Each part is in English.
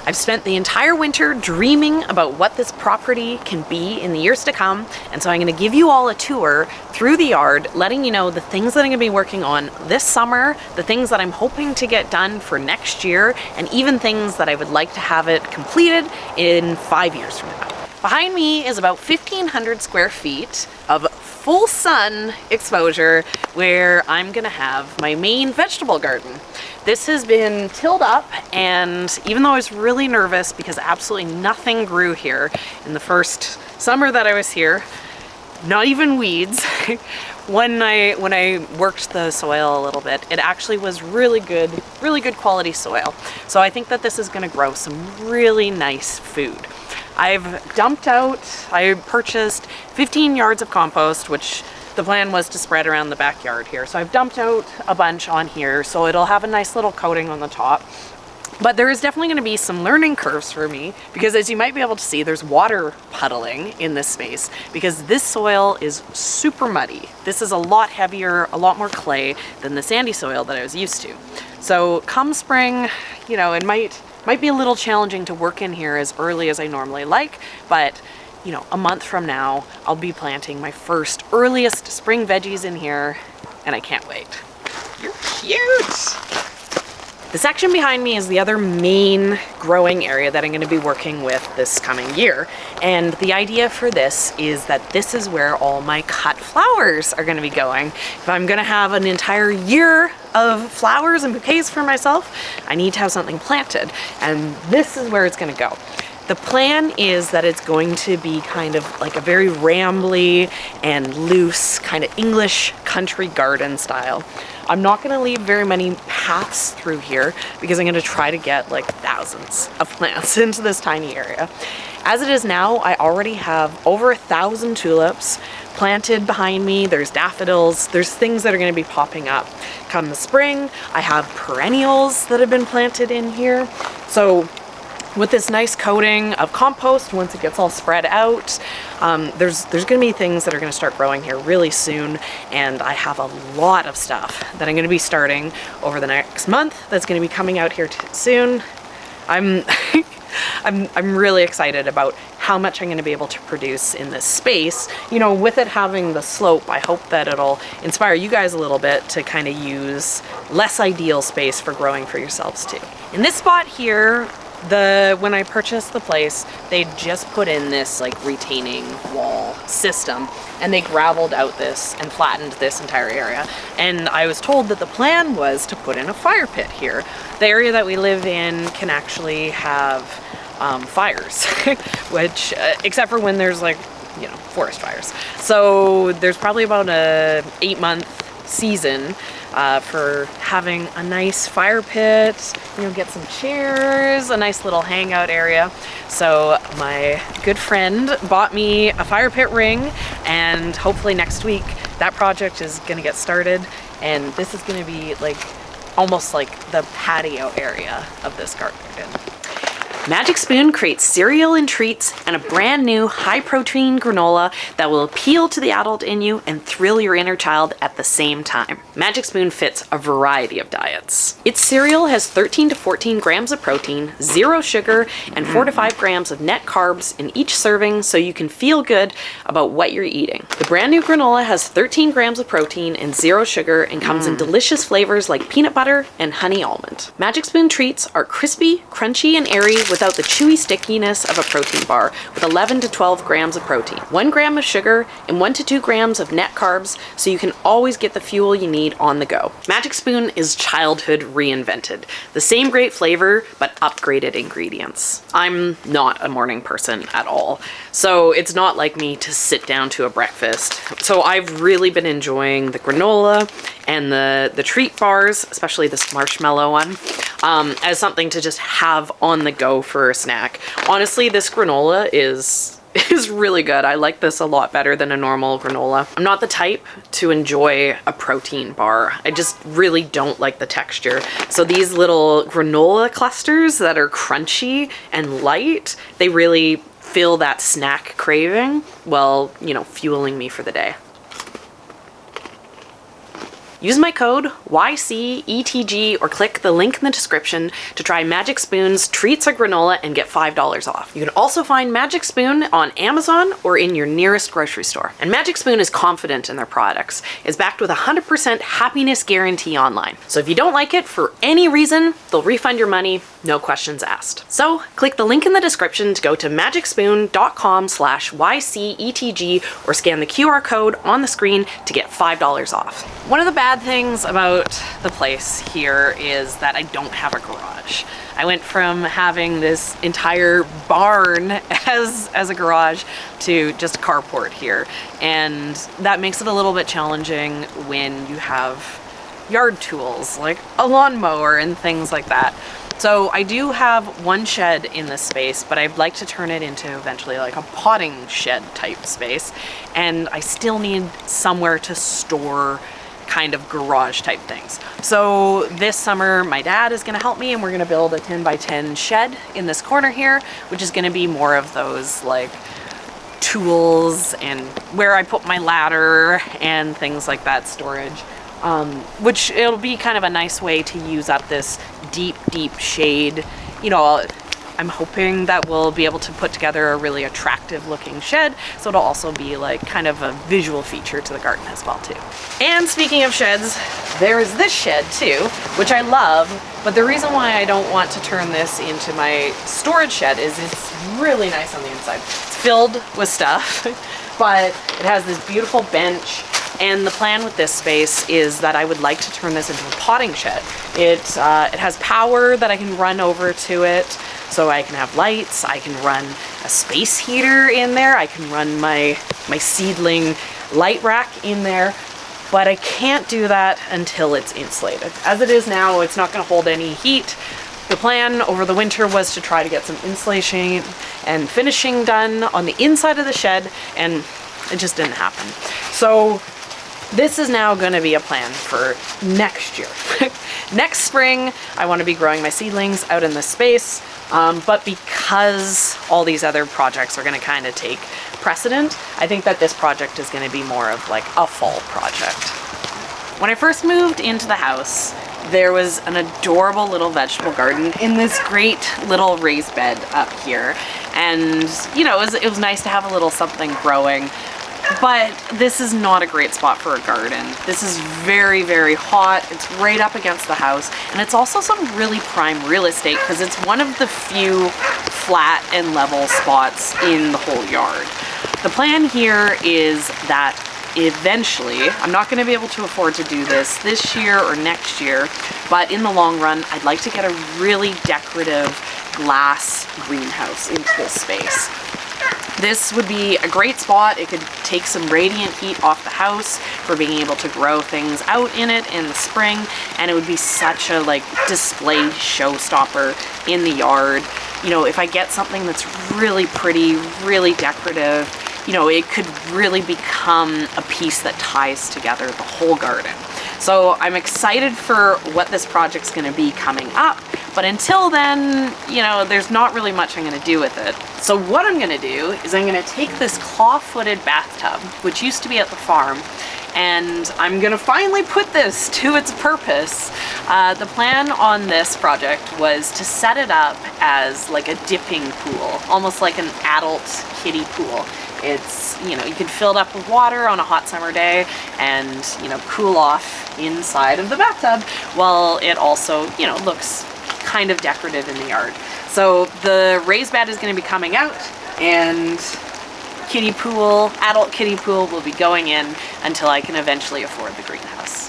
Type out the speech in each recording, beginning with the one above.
I've spent the entire winter dreaming about what this property can be in the years to come, and so I'm going to give you all a tour through the yard, letting you know the things that I'm going to be working on this summer, the things that I'm hoping to get done for next year, and even things that I would like to have it completed in 5 years from now. Behind me is about 1,500 square feet of full sun exposure where I'm gonna have my main vegetable garden. This has been tilled up, and even though I was really nervous because absolutely nothing grew here in the first summer that I was here, not even weeds, when I worked the soil a little bit, it actually was really good quality soil. So I think that this is gonna grow some really nice food. I purchased 15 yards of compost, which the plan was to spread around the backyard here. So I've dumped out a bunch on here, so it'll have a nice little coating on the top. But there is definitely gonna be some learning curves for me, because as you might be able to see, there's water puddling in this space because this soil is super muddy. This is a lot heavier, a lot more clay than the sandy soil that I was used to. So come spring, you know, it might be a little challenging to work in here as early as I normally like, but you know, a month from now, I'll be planting my first earliest spring veggies in here, and I can't wait. You're cute! The section behind me is the other main growing area that I'm going to be working with this coming year. And the idea for this is that this is where all my cut flowers are going to be going. If I'm going to have an entire year of flowers and bouquets for myself, I need to have something planted. And this is where it's going to go. The plan is that it's going to be kind of like a very rambly and loose kind of English country garden style. I'm not going to leave very many paths through here because I'm going to try to get like thousands of plants into this tiny area. As it is now, I already have over 1,000 tulips planted behind me. There's daffodils. There's things that are going to be popping up come the spring. I have perennials that have been planted in here. So with this nice coating of compost, once it gets all spread out, there's going to be things that are going to start growing here really soon, and I have a lot of stuff that I'm going to be starting over the next month that's going to be coming out here soon. I'm really excited about how much I'm going to be able to produce in this space. You know, with it having the slope, I hope that it'll inspire you guys a little bit to kind of use less ideal space for growing for yourselves too. In this spot here, when I purchased the place, they just put in this like retaining wall system, and they gravelled out this and flattened this entire area. And I was told that the plan was to put in a fire pit here. The area that we live in can actually have fires, which except for when there's like, you know, forest fires. So there's probably about a 8-month season for having a nice fire pit, you know, get some chairs, a nice little hangout area. So my good friend bought me a fire pit ring, and hopefully next week that project is gonna get started, and this is gonna be like almost like the patio area of this garden. Magic Spoon creates cereal and treats and a brand new high-protein granola that will appeal to the adult in you and thrill your inner child at the same time. Magic Spoon fits a variety of diets. Its cereal has 13 to 14 grams of protein, 0 sugar, and 4 to 5 grams of net carbs in each serving, so you can feel good about what you're eating. The brand new granola has 13 grams of protein and 0 sugar and comes in delicious flavors like peanut butter and honey almond. Magic Spoon treats are crispy, crunchy, and airy without the chewy stickiness of a protein bar, with 11 to 12 grams of protein, 1 gram of sugar, and 1 to 2 grams of net carbs, so you can always get the fuel you need on the go. Magic Spoon is childhood reinvented. The same great flavor, but upgraded ingredients. I'm not a morning person at all, so it's not like me to sit down to a breakfast. So I've really been enjoying the granola and the treat bars, especially this marshmallow one, as something to just have on the go for a snack. Honestly, this granola is really good. I like this a lot better than a normal granola. I'm not the type to enjoy a protein bar. I just really don't like the texture. So these little granola clusters that are crunchy and light, they really fill that snack craving while, you know, fueling me for the day. Use my code YCETG or click the link in the description to try Magic Spoon's Treats or Granola and get $5 off. You can also find Magic Spoon on Amazon or in your nearest grocery store. And Magic Spoon is confident in their products. It's backed with a 100% happiness guarantee online. So if you don't like it for any reason, they'll refund your money, no questions asked. So click the link in the description to go to magicspoon.com/YCETG or scan the QR code on the screen to get $5 off. One of the bad things about the place here is that I don't have a garage. I went from having this entire barn as a garage to just a carport here. And that makes it a little bit challenging when you have yard tools like a lawnmower and things like that. So I do have one shed in this space, but I'd like to turn it into eventually like a potting shed type space. And I still need somewhere to store kind of garage type things. So this summer, my dad is gonna help me and we're gonna build a 10 by 10 shed in this corner here, which is gonna be more of those like tools and where I put my ladder and things like that storage. Which it'll be kind of a nice way to use up this deep shade. You know, I'm hoping that we'll be able to put together a really attractive looking shed, so it'll also be like kind of a visual feature to the garden as well too. And speaking of sheds, there's this shed too, which I love, but the reason why I don't want to turn this into my storage shed is it's really nice on the inside. It's filled with stuff, but it has this beautiful bench. And the plan with this space is that I would like to turn this into a potting shed. It has power that I can run over to it, so I can have lights, I can run a space heater in there, I can run my seedling light rack in there, but I can't do that until it's insulated. As it is now, it's not gonna hold any heat. The plan over the winter was to try to get some insulation and finishing done on the inside of the shed, and it just didn't happen. So this is now going to be a plan for next year. Next spring, I want to be growing my seedlings out in this space, but because all these other projects are going to kind of take precedent, I think that this project is going to be more of like a fall project. When I first moved into the house, there was an adorable little vegetable garden in this great little raised bed up here. And, you know, it was nice to have a little something growing. But this is not a great spot for a garden. This is very hot. It's right up against the house. And it's also some really prime real estate because it's one of the few flat and level spots in the whole yard. The plan here is that eventually, I'm not going to be able to afford to do this year or next year, but in the long run, I'd like to get a really decorative glass greenhouse into this space. This would be a great spot. It could take some radiant heat off the house for being able to grow things out in it in the spring, and it would be such a like display showstopper in the yard. You know, if I get something that's really pretty, really decorative, you know, it could really become a piece that ties together the whole garden. So I'm excited for what this project's gonna be coming up, but until then, you know, there's not really much I'm gonna do with it. So what I'm gonna do is I'm gonna take this claw-footed bathtub, which used to be at the farm, and I'm gonna finally put this to its purpose. The plan on this project was to set it up as like a dipping pool, almost like an adult kiddie pool. It's, you know, you can fill it up with water on a hot summer day and, you know, cool off inside of the bathtub while it also, you know, looks kind of decorative in the yard. So the raised bed is going to be coming out and kiddie pool, adult kiddie pool will be going in until I can eventually afford the greenhouse.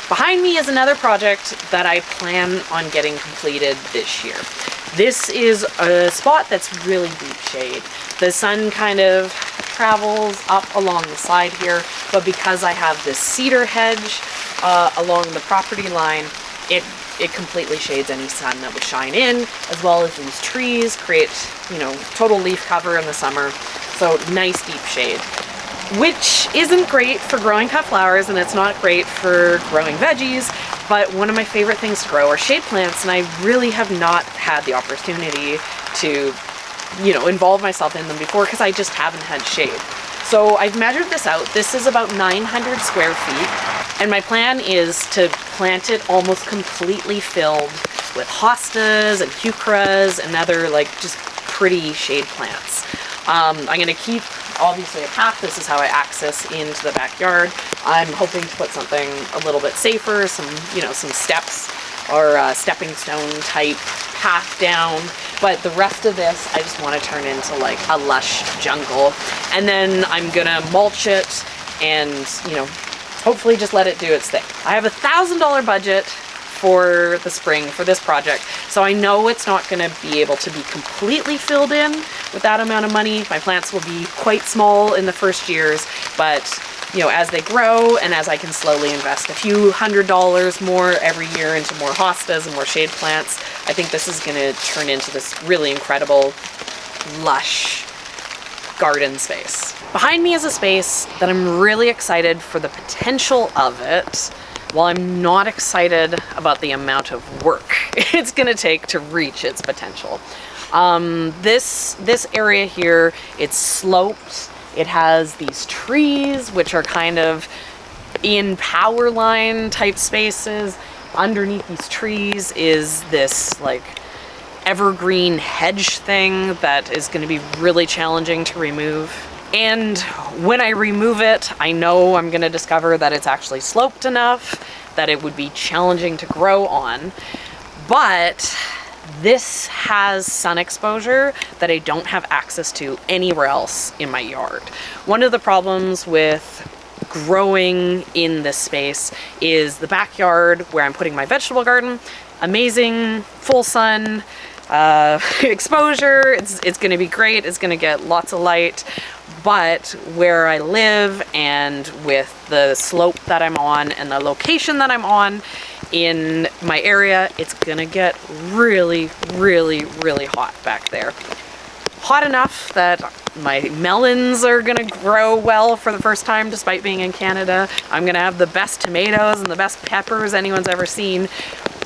Behind me is another project that I plan on getting completed this year. This is a spot that's really deep shade. The sun kind of travels up along the side here, but because I have this cedar hedge along the property line, it completely shades any sun that would shine in, as well as these trees create, you know, total leaf cover in the summer. So nice deep shade, which isn't great for growing cut flowers, and it's not great for growing veggies, but one of my favorite things to grow are shade plants, and I really have not had the opportunity to you know, involved myself in them before because I just haven't had shade. So I've measured this out. This is about 900 square feet. And my plan is to plant it almost completely filled with hostas and heucheras and other like just pretty shade plants. I'm gonna keep obviously a path. This is how I access into the backyard. I'm hoping to put something a little bit safer, some, you know, some steps or stepping stone type path down. But the rest of this, I just want to turn into like a lush jungle. And then I'm gonna mulch it and, you know, hopefully just let it do its thing. I have $1,000 budget for the spring for this project. So I know it's not gonna be able to be completely filled in with that amount of money. My plants will be quite small in the first years, but you know, as they grow and as I can slowly invest a few $100s more every year into more hostas and more shade plants, I think this is gonna turn into this really incredible, lush garden space. Behind me is a space that I'm really excited for the potential of it, while I'm not excited about the amount of work it's gonna take to reach its potential. This area here, it's sloped. It has these trees, which are kind of in power line type spaces. Underneath these trees is this like evergreen hedge thing that is going to be really challenging to remove. And when I remove it, I know I'm going to discover that it's actually sloped enough that it would be challenging to grow on. But this has sun exposure that I don't have access to anywhere else in my yard. One of the problems with growing in this space is the backyard where I'm putting my vegetable garden. Amazing, full sun, exposure. It's gonna be great. It's gonna get lots of light. But where I live and with the slope that I'm on and the location that I'm on in my area, it's gonna get really, really, really hot back there. Hot enough that my melons are gonna grow well for the first time despite being in Canada. I'm gonna have the best tomatoes and the best peppers anyone's ever seen.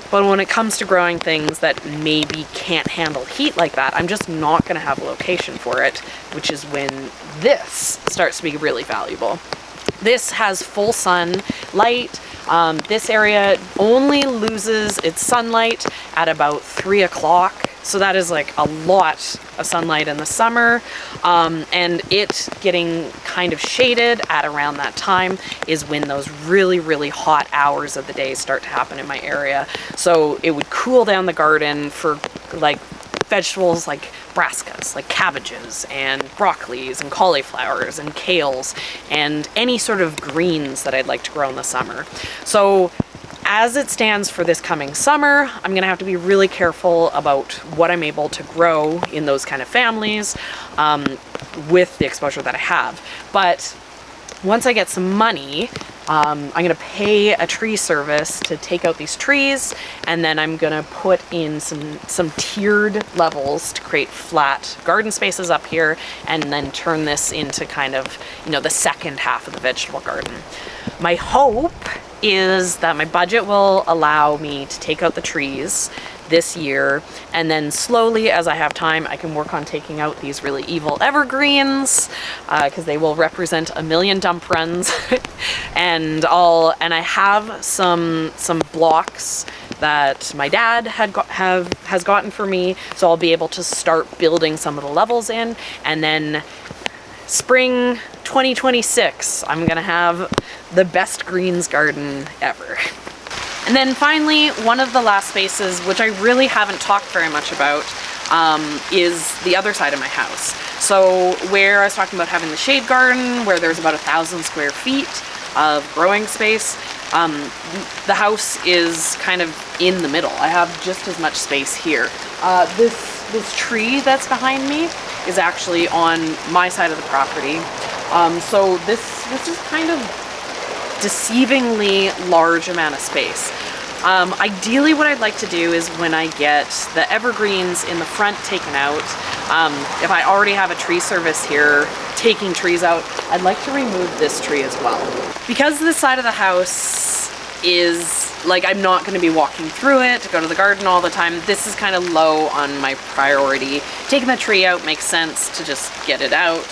But when it comes to growing things that maybe can't handle heat like that, I'm just not gonna have a location for it, which is when this starts to be really valuable. This has full sun light. This area only loses its sunlight at about 3 o'clock. So that is like a lot of sunlight in the summer. And it getting kind of shaded at around that time is when those really, really hot hours of the day start to happen in my area. So it would cool down the garden for like vegetables like brassicas, like cabbages and broccolis and cauliflowers and kales and any sort of greens that I'd like to grow in the summer. So as it stands for this coming summer, I'm gonna have to be really careful about what I'm able to grow in those kind of families with the exposure that I have. But once I get some money, I'm gonna pay a tree service to take out these trees, and then I'm gonna put in some tiered levels to create flat garden spaces up here, and then turn this into kind of, you know, the second half of the vegetable garden. My hope is that my budget will allow me to take out the trees this year, and then slowly as I have time I can work on taking out these really evil evergreens because they will represent a million dump runs. and I have some blocks that my dad has gotten for me, so I'll be able to start building some of the levels in, and then spring 2026 I'm gonna have the best greens garden ever. And then finally, one of the last spaces, which I really haven't talked very much about, is the other side of my house. So where I was talking about having the shade garden, where there's about 1,000 square feet of growing space, the house is kind of in the middle. I have just as much space here. This tree that's behind me is actually on my side of the property. So this is kind of deceivingly large amount of space. Ideally what I'd like to do is when I get the evergreens in the front taken out, if I already have a tree service here taking trees out, I'd like to remove this tree as well. Because this side of the house is like, I'm not going to be walking through it to go to the garden all the time. This is kind of low on my priority. Taking the tree out makes sense to just get it out.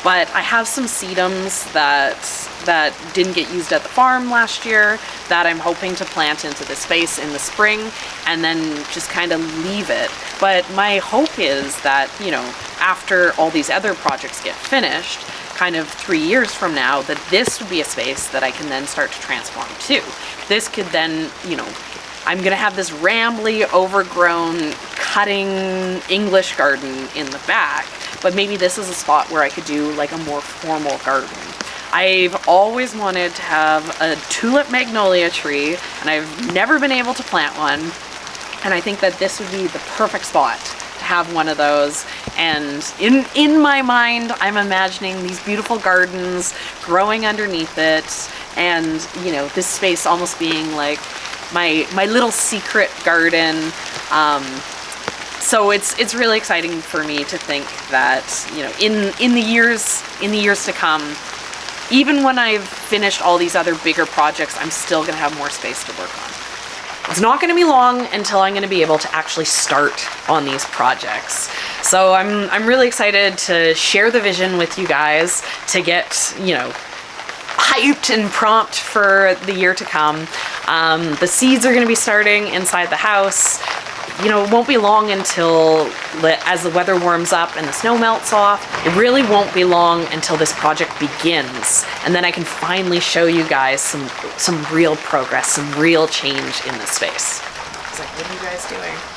But I have some sedums that didn't get used at the farm last year that I'm hoping to plant into the space in the spring and then just kind of leave it. But my hope is that, you know, after all these other projects get finished, kind of 3 years from now, that this would be a space that I can then start to transform to. This could then, you know, I'm gonna have this rambly, overgrown, cutting English garden in the back, but maybe this is a spot where I could do like a more formal garden. I've always wanted to have a tulip magnolia tree, and I've never been able to plant one, and I think that this would be the perfect spot to have one of those. And in my mind, I'm imagining these beautiful gardens growing underneath it, and, you know, this space almost being like my little secret garden. So it's really exciting for me to think that, you know, in the years to come, even when I've finished all these other bigger projects, I'm still gonna have more space to work on. It's not gonna be long until I'm gonna be able to actually start on these projects. So I'm really excited to share the vision with you guys, to get, you know, hyped and prompt for the year to come. The seeds are gonna be starting inside the house. You know, it won't be long until, as the weather warms up and the snow melts off, it really won't be long until this project begins. And then I can finally show you guys some real progress, some real change in this space. I was like, what are you guys doing?